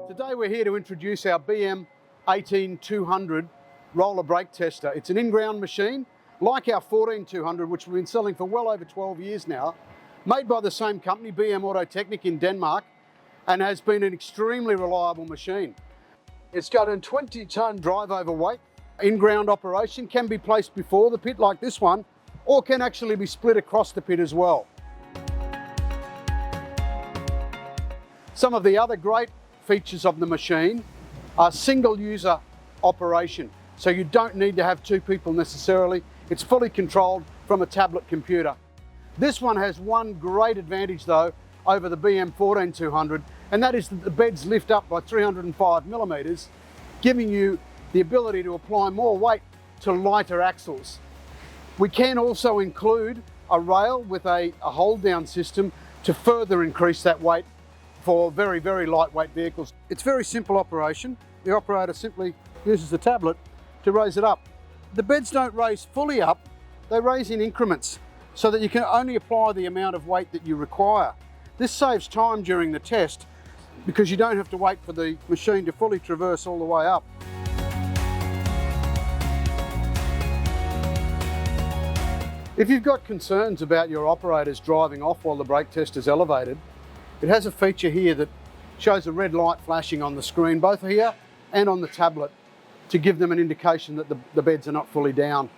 Today we're here to introduce our BM18200 roller brake tester. It's an in-ground machine like our 14200, which we've been selling for well over 12 years now, made by the same company, BM18200 in Denmark, and has been an extremely reliable machine. It's got a 20-ton drive over weight. In-ground operation, can be placed before the pit like this one, or can actually be split across the pit as well. Some of the other great features of the machine are single user operation. So you don't need to have two people necessarily. It's fully controlled from a tablet computer. This one has one great advantage though over the BM18200, and that is that the beds lift up by 305 millimeters, giving you the ability to apply more weight to lighter axles. We can also include a rail with a hold down system to further increase that weight for very, very lightweight vehicles. It's very simple operation. The operator simply uses the tablet to raise it up. The beds don't raise fully up, they raise in increments so that you can only apply the amount of weight that you require. This saves time during the test because you don't have to wait for the machine to fully traverse all the way up. If you've got concerns about your operators driving off while the brake test is elevated, it has a feature here that shows a red light flashing on the screen, both here and on the tablet, to give them an indication that the beds are not fully down.